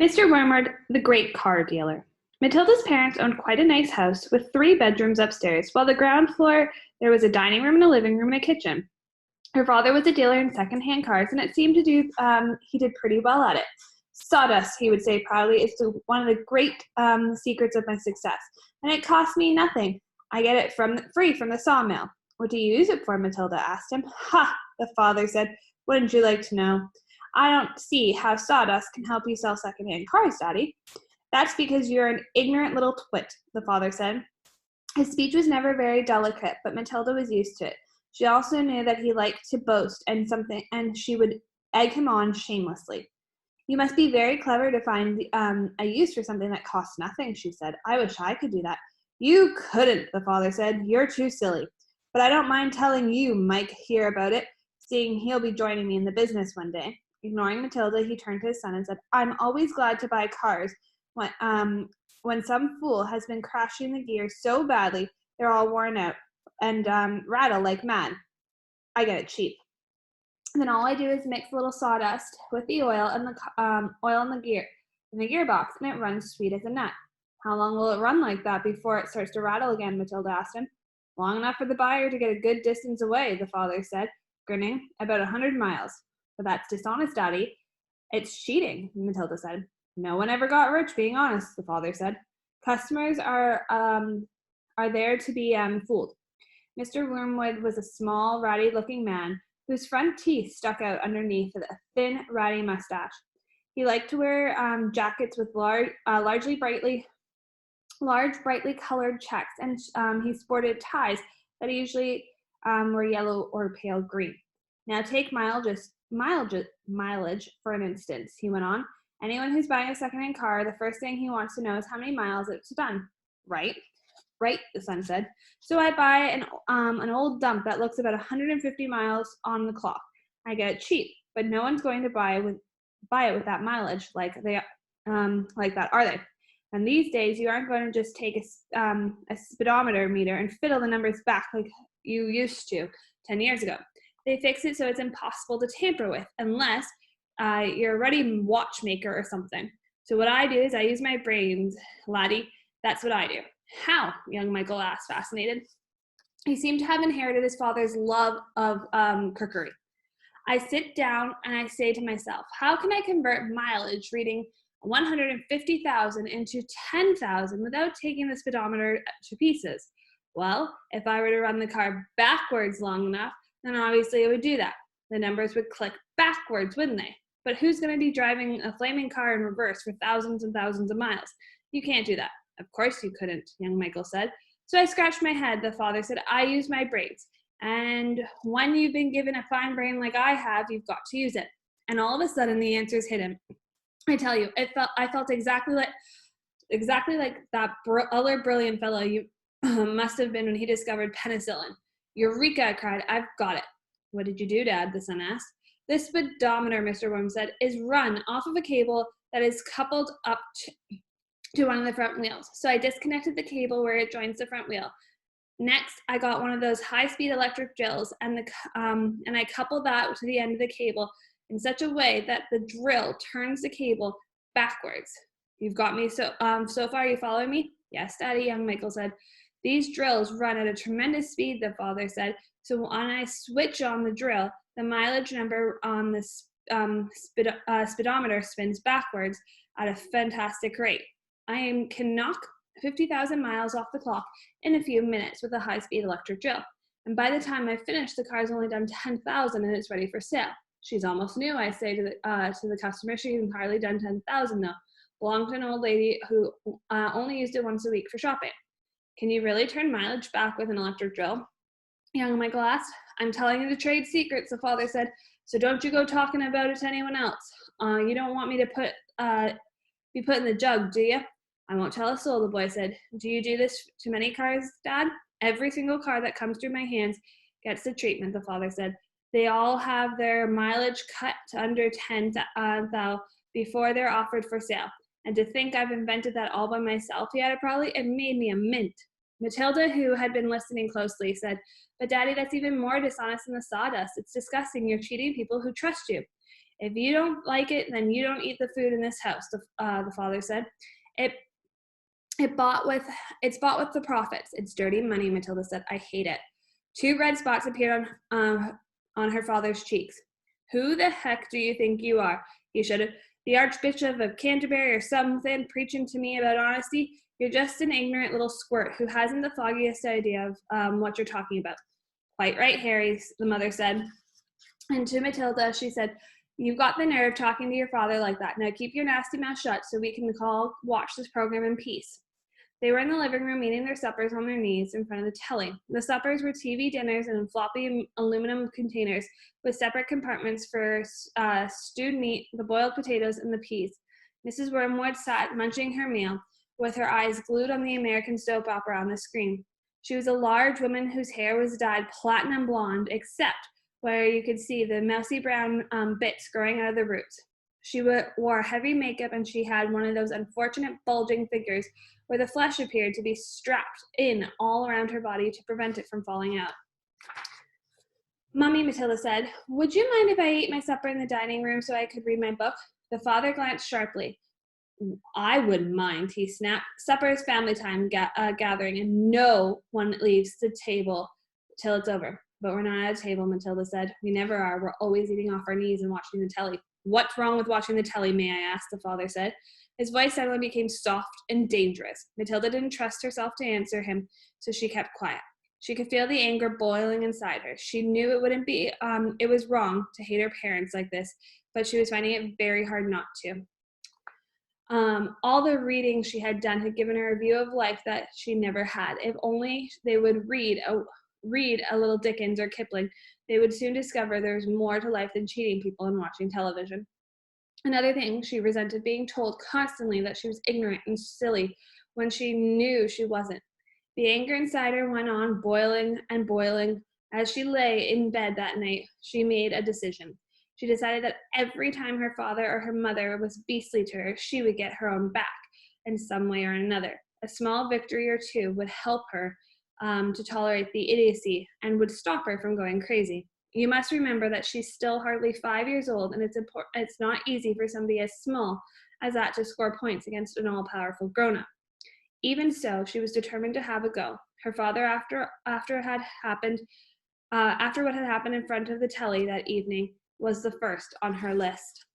Mr. Wormwood, the great car dealer. Matilda's parents owned quite a nice house with 3 bedrooms upstairs, while the ground floor there was a dining room and a living room and a kitchen. Her father was a dealer in second-hand cars, and it seemed he did pretty well at it. Sawdust, he would say proudly, is one of the great secrets of my success, and it costs me nothing. I get it free from the sawmill. What do you use it for? Matilda asked him. Ha! The father said. Wouldn't you like to know? I don't see how sawdust can help you sell second-hand cars, Daddy. That's because you're an ignorant little twit, the father said. His speech was never very delicate, but Matilda was used to it. She also knew that he liked to boast and she would egg him on shamelessly. You must be very clever to find a use for something that costs nothing, she said. I wish I could do that. You couldn't, the father said. You're too silly. But I don't mind telling you Mike here about it, seeing he'll be joining me in the business one day. Ignoring Matilda, he turned to his son and said, I'm always glad to buy cars when some fool has been crashing the gears so badly they're all worn out and rattle like mad. I get it cheap. And then all I do is mix a little sawdust with the oil and the gearbox, and it runs sweet as a nut. How long will it run like that before it starts to rattle again? Matilda asked him. Long enough for the buyer to get a good distance away, the father said, grinning. About 100 miles. But that's dishonest, Daddy. It's cheating, Matilda said. No one ever got rich being honest, the father said. Customers are there to be fooled. Mr. Wormwood was a small, ratty-looking man whose front teeth stuck out underneath a thin, ratty mustache. He liked to wear jackets with large, brightly colored checks, and he sported ties that usually were yellow or pale green. Now take mileage for an instance, he went on. Anyone who's buying a second-hand car, the first thing he wants to know is how many miles it's done. Right? Right, the son said. So I buy an old dump that looks about 150 miles on the clock. I get it cheap, but no one's going to buy it with that mileage like that, are they? And these days, you aren't going to just take a speedometer meter and fiddle the numbers back like you used to 10 years ago. They fix it so it's impossible to tamper with unless you're a ready watchmaker or something. So what I do is I use my brains, laddie. That's what I do. How? Young Michael asked, fascinated. He seemed to have inherited his father's love of cookery. I sit down and I say to myself, how can I convert mileage reading 150,000 into 10,000 without taking the speedometer to pieces? Well, if I were to run the car backwards long enough, then obviously it would do that. The numbers would click backwards, wouldn't they? But who's going to be driving a flaming car in reverse for thousands and thousands of miles? You can't do that. Of course you couldn't, young Michael said. So I scratched my head, the father said. I use my brains. And when you've been given a fine brain like I have, you've got to use it. And all of a sudden, the answers hit him. I tell you, I felt exactly like that other brilliant fellow you must have been when he discovered penicillin. Eureka, I cried. I've got it. What did you do, Dad? The son asked. This speedometer, Mr. Worm said, is run off of a cable that is coupled up to one of the front wheels. So I disconnected the cable where it joins the front wheel. Next, I got one of those high-speed electric drills, and I coupled that to the end of the cable in such a way that the drill turns the cable backwards. You've got me so far. You following me? Yes, Daddy, young Michael said. These drills run at a tremendous speed, the father said. So when I switch on the drill, the mileage number on the speedometer spins backwards at a fantastic rate. I can knock 50,000 miles off the clock in a few minutes with a high-speed electric drill. And by the time I finish, the car's only done 10,000 and it's ready for sale. She's almost new, I say to the customer. She's hardly done 10,000 though. Belonged to an old lady who only used it once a week for shopping. Can you really turn mileage back with an electric drill? Young Michael asked. I'm telling you the trade secrets, the father said. So don't you go talking about it to anyone else. You don't want me to be put in the jug, do you? I won't tell a soul, the boy said. Do you do this to many cars, Dad? Every single car that comes through my hands gets the treatment, the father said. They all have their mileage cut to under 10,000 before they're offered for sale. And to think I've invented that all by myself, he added proudly, it made me a mint. Matilda, who had been listening closely, said, but Daddy, that's even more dishonest than the sawdust. It's disgusting. You're cheating people who trust you. If you don't like it, then you don't eat the food in this house, the father said. It it bought with it's bought with the profits. It's dirty money, Matilda said. I hate it. Two red spots appeared on her father's cheeks. Who the heck do you think you are? He shouted. The Archbishop of Canterbury or something, preaching to me about honesty? You're just an ignorant little squirt who hasn't the foggiest idea of what you're talking about. Quite right, Harry, the mother said. And to Matilda, she said, you've got the nerve talking to your father like that. Now keep your nasty mouth shut so we can watch this program in peace. They were in the living room eating their suppers on their knees in front of the telly. The suppers were TV dinners in floppy aluminum containers with separate compartments for stewed meat, the boiled potatoes, and the peas. Mrs. Wormwood sat munching her meal with her eyes glued on the American soap opera on the screen. She was a large woman whose hair was dyed platinum blonde, except where you could see the mousy brown bits growing out of the roots. She wore heavy makeup, and she had one of those unfortunate bulging figures where the flesh appeared to be strapped in all around her body to prevent it from falling out. Mummy, Matilda said, would you mind if I ate my supper in the dining room so I could read my book? The father glanced sharply. I wouldn't mind, he snapped. Supper is family time gathering, and no one leaves the table till it's over. But we're not at a table, Matilda said. We never are. We're always eating off our knees and watching the telly. What's wrong with watching the telly, may I ask? The father said. His voice suddenly became soft and dangerous. Matilda didn't trust herself to answer him, so she kept quiet. She could feel the anger boiling inside her. She knew it was wrong to hate her parents like this, but she was finding it very hard not to. All the reading she had done had given her a view of life that she never had. If only they would read a little Dickens or Kipling, they would soon discover there's more to life than cheating people and watching television. Another thing, she resented being told constantly that she was ignorant and silly when she knew she wasn't. The anger inside her went on boiling and boiling. As she lay in bed that night, she made a decision. She decided that every time her father or her mother was beastly to her, she would get her own back in some way or another. A small victory or two would help her to tolerate the idiocy and would stop her from going crazy. You must remember that she's still hardly 5 years old, and it's not easy for somebody as small as that to score points against an all-powerful grown-up. Even so, she was determined to have a go. Her father, after what had happened in front of the telly that evening, was the first on her list.